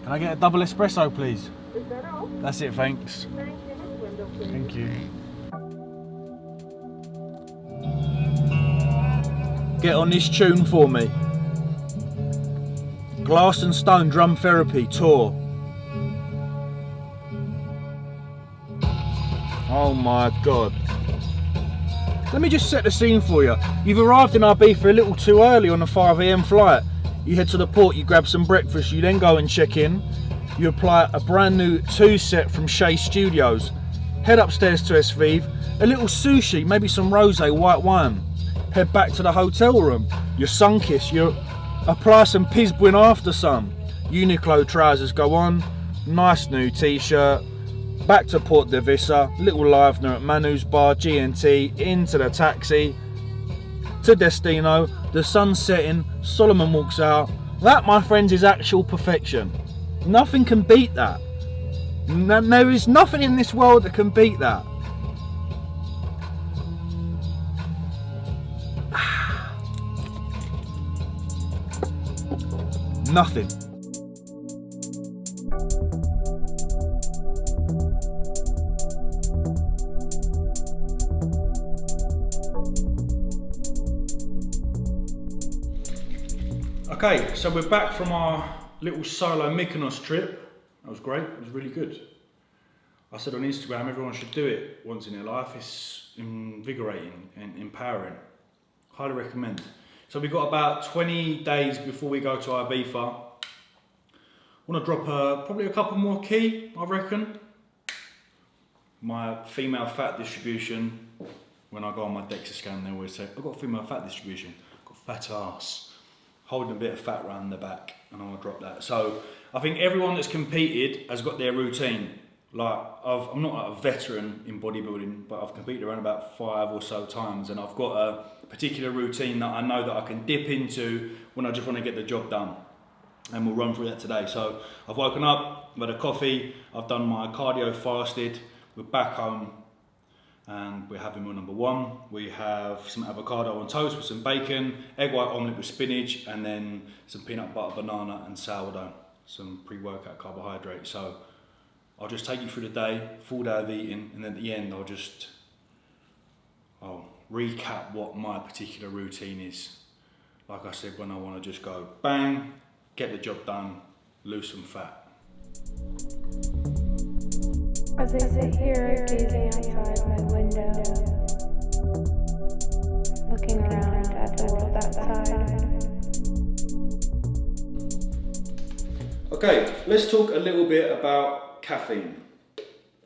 Can I get a double espresso, please? Is that all? That's it, thanks. Thank you. This window, please. Thank you. Get on this tune for me. Glass and Stone Drum Therapy Tour. Oh my God. Let me just set the scene for you. You've arrived in Ibiza a little too early on the 5 AM flight. You head to the port, you grab some breakfast, you then go and check in. You apply a brand new 2-set from Shea Studios. Head upstairs to Esvive, a little sushi, maybe some rosé white wine. Head back to the hotel room. You're sun-kissed, you apply some Pisbuin After Sun. Uniqlo trousers go on, nice new t-shirt. Back to Port Divisa, little livener at Manu's Bar, G&T, into the taxi, to Destino, the sun's setting, Solomon walks out. That, my friends, is actual perfection. Nothing can beat that. There is nothing in this world that can beat that. Nothing. Okay, so we're back from our little solo Mykonos trip. That was great, it was really good. I said on Instagram, everyone should do it once in their life. It's invigorating and empowering. Highly recommend. So we've got about 20 days before we go to Ibiza. I want to drop probably a couple more key, I reckon. My female fat distribution, when I go on my DEXA scan, they always say, I've got female fat distribution, I've got fat ass. Holding a bit of fat around the back, and I want to drop that. So I think everyone that's competed has got their routine. Like I'm not a veteran in bodybuilding, but I've competed around about 5 or so times, and I've got a particular routine that I know that I can dip into when I just want to get the job done. And we'll run through that today. So I've woken up, I've had a coffee, I've done my cardio fasted, we're back home, and we're having meal number 1. We have some avocado on toast with some bacon, egg white omelette with spinach, and then some peanut butter, banana and sourdough, some pre-workout carbohydrate. So I'll just take you through the day, full day of eating, and then at the end I'll recap what my particular routine is. Like I said, when I want to just go bang, get the job done, lose some fat. As I sit here gazing outside my window, looking around at the world outside. Okay, let's talk a little bit about caffeine.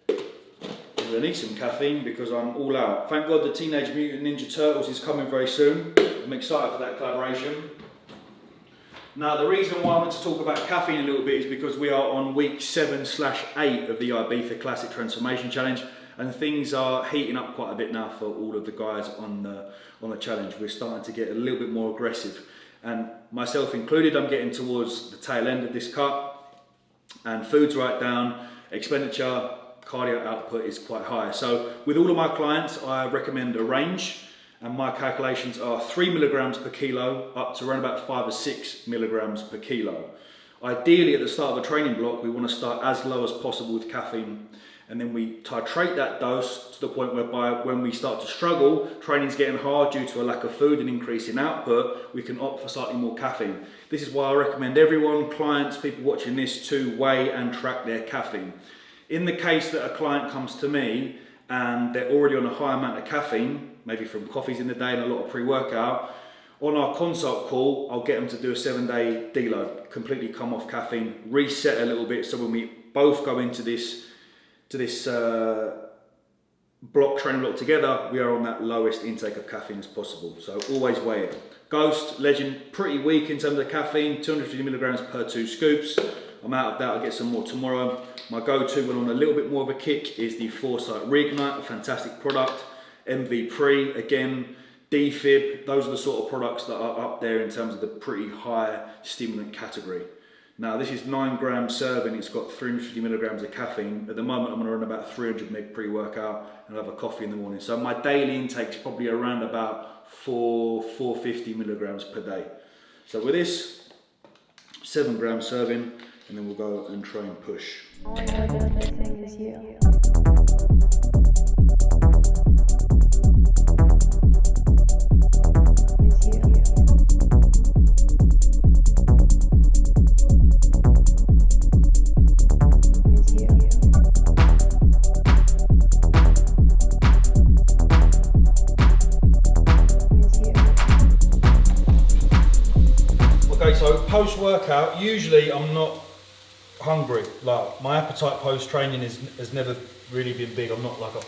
I need some caffeine because I'm all out. Thank God the Teenage Mutant Ninja Turtles is coming very soon. I'm excited for that collaboration. Now, the reason why I want to talk about caffeine a little bit is because we are on week 7/8 of the Ibiza Classic Transformation Challenge, and things are heating up quite a bit now for all of the guys on the challenge. We're starting to get a little bit more aggressive, and myself included. I'm getting towards the tail end of this cut, and food's right down, expenditure, cardio output is quite high. So with all of my clients, I recommend a range. And my calculations are 3 milligrams per kilo up to around about 5 or 6 milligrams per kilo. Ideally, at the start of a training block, we want to start as low as possible with caffeine, and then we titrate that dose to the point whereby when we start to struggle, training's getting hard due to a lack of food and increase in output, we can opt for slightly more caffeine. This is why I recommend everyone, clients, people watching this, to weigh and track their caffeine. In the case that a client comes to me and they're already on a high amount of caffeine, maybe from coffees in the day and a lot of pre-workout, on our consult call, I'll get them to do a 7-day deload, completely come off caffeine, reset a little bit, so when we both go into this training block together, we are on that lowest intake of caffeine as possible. So always weigh it. Ghost, Legend, pretty weak in terms of caffeine, 250 milligrams per 2 scoops. I'm out of that, I'll get some more tomorrow. My go-to when on a little bit more of a kick is the Foresight Reignite, a fantastic product. MV Pre, again, Defib, those are the sort of products that are up there in terms of the pretty high stimulant category. Now this is 9 gram serving, it's got 350 milligrams of caffeine. At the moment I'm going to run about 300 mg pre-workout and have a coffee in the morning. So my daily intake is probably around about 450 milligrams per day. So with this, 7 gram serving, and then we'll go and try and push. All I know that's missing is you. Is you. Is you. Is you. Okay, so post-workout, usually I'm not hungry. Like, my appetite post-training has never really been big. I'm not like a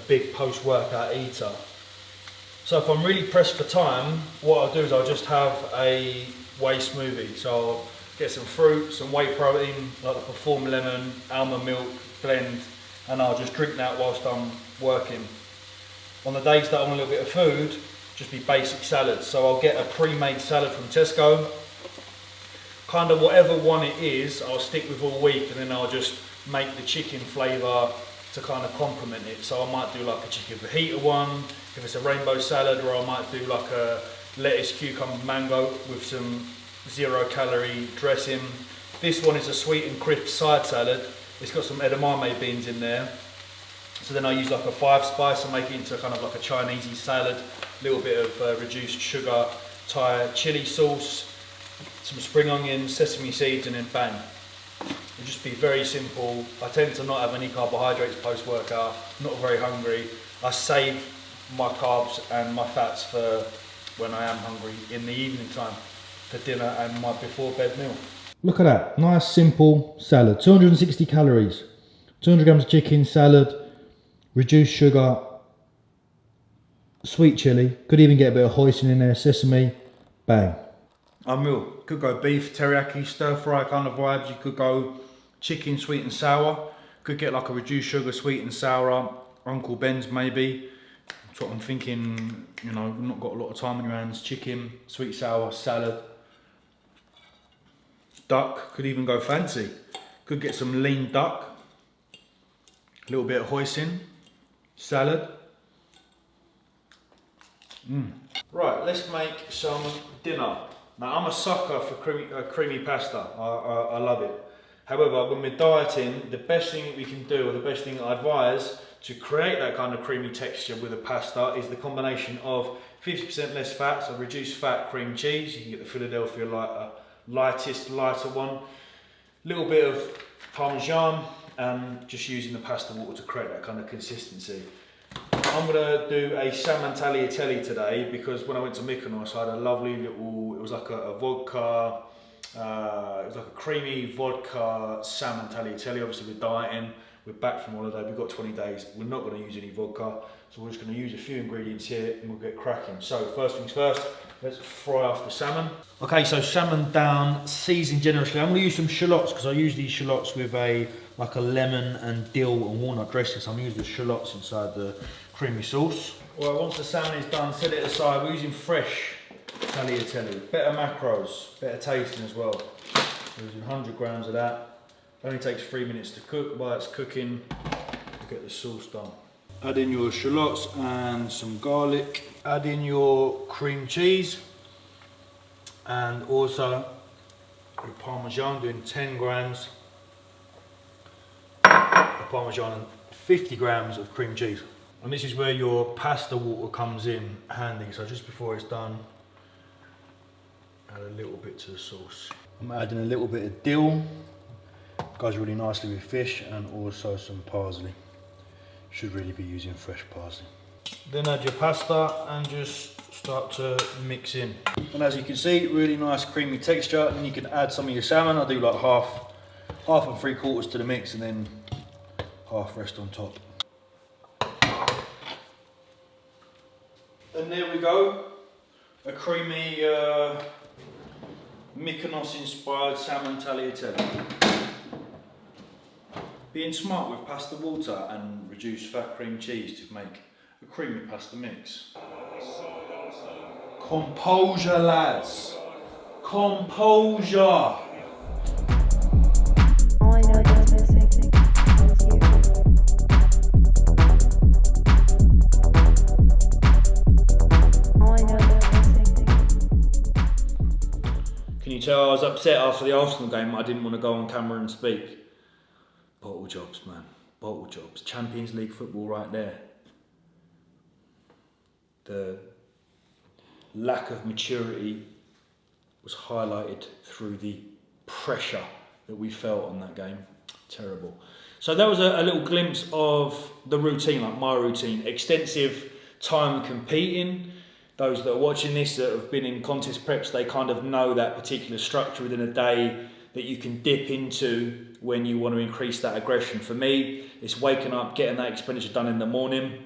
big post-workout eater. So if I'm really pressed for time, what I'll do is I'll just have a whey smoothie. So I'll get some fruit, some whey protein, like the Perform Lemon, almond milk blend, and I'll just drink that whilst I'm working. On the days that I want a little bit of food, just be basic salads. So I'll get a pre-made salad from Tesco. Kind of whatever one it is, I'll stick with all week, and then I'll just make the chicken flavour to kind of complement it. So I might do like a chicken fajita one, if it's a rainbow salad, or I might do like a lettuce, cucumber, mango with some 0-calorie dressing. This one is a sweet and crisp side salad. It's got some edamame beans in there. So then I use like a 5-spice and make it into kind of like a Chinese salad. A little bit of reduced sugar, Thai chili sauce, some spring onions, sesame seeds, and then bang. It'll just be very simple. I tend to not have any carbohydrates post-workout, not very hungry. I save my carbs and my fats for when I am hungry in the evening time, for dinner and my before bed meal. Look at that, nice simple salad. 260 calories, 200 grams of chicken, salad, reduced sugar, sweet chili, could even get a bit of hoisin in there, sesame, bang. Unreal. Could go beef, teriyaki, stir fry kind of vibes. You could go chicken, sweet and sour. Could get like a reduced sugar, sweet and sour, Uncle Ben's maybe. That's what I'm thinking, you know, not got a lot of time on your hands. Chicken, sweet sour, salad. Duck, could even go fancy. Could get some lean duck. A little bit of hoisin, salad. Right, let's make some dinner. Now, I'm a sucker for creamy pasta. I love it. However, when we're dieting, the best thing that we can do, or the best thing I advise to create that kind of creamy texture with a pasta, is the combination of 50% less fat, so reduced fat cream cheese. You can get the Philadelphia lighter one. A little bit of Parmesan, and just using the pasta water to create that kind of consistency. I'm gonna do a salmon tagliatelle today, because when I went to Mykonos, I had a lovely little, it was like a vodka, it was like a creamy vodka salmon tagliatelle. Obviously we're dieting, we're back from holiday, we've got 20 days, we're not gonna use any vodka, so we're just gonna use a few ingredients here and we'll get cracking. So first things first, let's fry off the salmon. Okay, so salmon down, seasoned generously. I'm gonna use some shallots, because I use these shallots with like a lemon and dill and walnut dressing, so I'm gonna use the shallots inside the creamy sauce. Well, once the salmon is done, set it aside. We're using fresh tagliatelle, better macros, better tasting as well. We're using 100 grams of that. It only takes 3 minutes to cook. While it's cooking, we'll get the sauce done. Add in your shallots and some garlic. Add in your cream cheese, and also your Parmesan, doing 10 grams of Parmesan and 50 grams of cream cheese. And this is where your pasta water comes in handy. So just before it's done, add a little bit to the sauce. I'm adding a little bit of dill. Goes really nicely with fish, and also some parsley. Should really be using fresh parsley. Then add your pasta and just start to mix in. And as you can see, really nice creamy texture. And then you can add some of your salmon. I do like half and 3/4 to the mix, and then half rest on top. And there we go, a creamy Mykonos inspired salmon tagliatelle. Being smart with pasta water and reduced fat cream cheese to make a creamy pasta mix. Composure, lads, composure. All I know that's missing is you. tell I was upset after the Arsenal game. I didn't want to go on camera and speak. Bottle jobs, man. Bottle jobs. Champions League football right there. The lack of maturity was highlighted through the pressure that we felt on that game. Terrible. So that was a little glimpse of the routine, like my routine. Extensive time competing. Those that are watching this that have been in contest preps, they kind of know that particular structure within a day that you can dip into when you want to increase that aggression. For me, it's waking up, getting that expenditure done in the morning.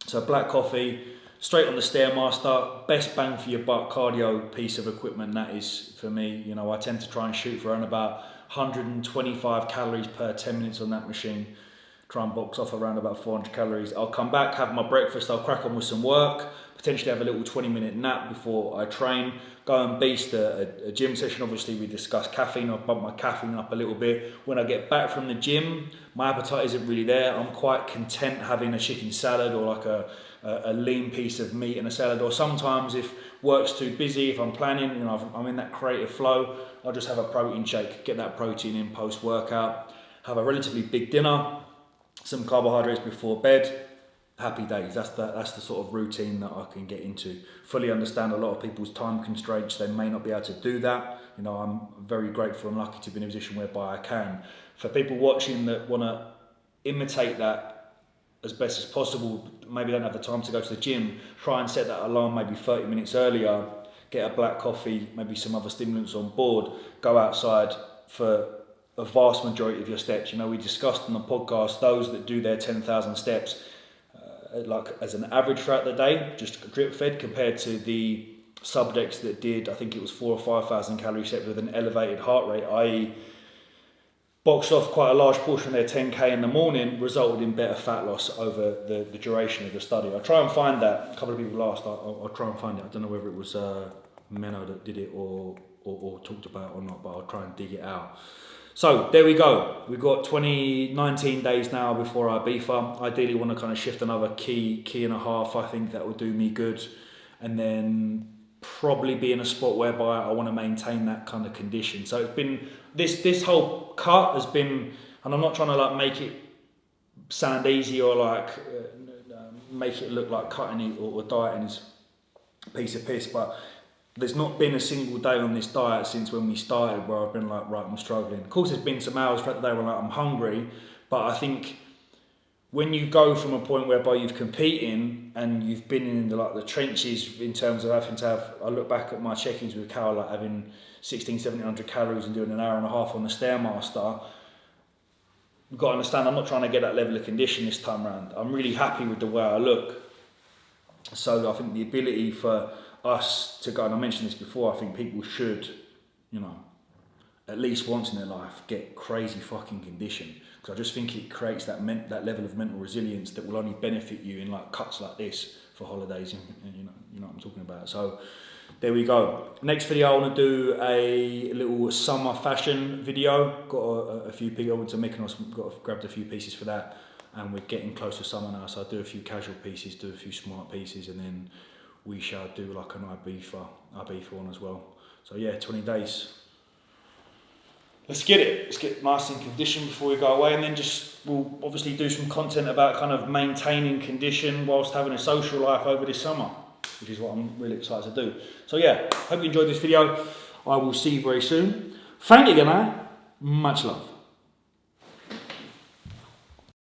So black coffee, straight on the Stairmaster, best bang for your buck cardio piece of equipment that is for me. You know, I tend to try and shoot for around about 125 calories per 10 minutes on that machine. Try and box off around about 400 calories. I'll come back, have my breakfast, I'll crack on with some work, potentially have a little 20-minute nap before I train, go and beast a gym session. Obviously we discussed caffeine, I'll bump my caffeine up a little bit. When I get back from the gym, my appetite isn't really there. I'm quite content having a chicken salad or like a lean piece of meat and a salad, or sometimes if work's too busy, if I'm planning, you know, I'm in that creative flow, I'll just have a protein shake, get that protein in post-workout, have a relatively big dinner, some carbohydrates before bed. Happy days. That's the sort of routine that I can get into. Fully understand a lot of people's time constraints. They may not be able to do that. You know, I'm very grateful and lucky to be in a position whereby I can. For people watching that want to imitate that as best as possible, maybe don't have the time to go to the gym, try and set that alarm maybe 30 minutes earlier, get a black coffee, maybe some other stimulants on board, go outside for a vast majority of your steps. You know, we discussed on the podcast, those that do their 10,000 steps, like as an average throughout the day, just drip fed, compared to the subjects that did, I think it was 4,000 or 5,000 calorie steps with an elevated heart rate, i.e. boxed off quite a large portion of their 10k in the morning, resulted in better fat loss over the duration of the study. I'll try and find that. A couple of people asked, I'll try and find it. I don't know whether it was Menno that did it or talked about it or not, but I'll try and dig it out. So there we go. We've got 19 days now before our Ibiza. Ideally want to kind of shift another key and a half. I think that will do me good. And then probably be in a spot whereby I want to maintain that kind of condition. So it's been, this whole cut has been, and I'm not trying to like make it sound easy or like make it look like cutting or dieting is a piece of piss, but there's not been a single day on this diet since when we started where I've been like, right, I'm struggling. Of course, there's been some hours throughout the day where like, I'm hungry, but I think when you go from a point whereby you've competing and you've been in the trenches in terms of having to have, I look back at my check-ins with Cal, like having 1,1700 calories and doing an hour and a half on the Stairmaster. You've got to understand, I'm not trying to get that level of condition this time around. I'm really happy with the way I look. So I think the ability for us to go, and I mentioned this before, I think people should, you know, at least once in their life get crazy fucking condition, because I just think it creates that level of mental resilience that will only benefit you in like cuts like this for holidays, and you know what I'm talking about. So there we go. Next video, I want to do a little summer fashion video. Got a few people, I went to Mykonos, grabbed a few pieces for that, and we're getting close to summer now, so I'll do a few casual pieces, do a few smart pieces, and then we shall do like an Ibiza one as well. So yeah, 20 days. Let's get it. Let's get nice in condition before we go away, and then we'll obviously do some content about kind of maintaining condition whilst having a social life over this summer, which is what I'm really excited to do. So yeah, hope you enjoyed this video. I will see you very soon. Thank you, Gana. Much love.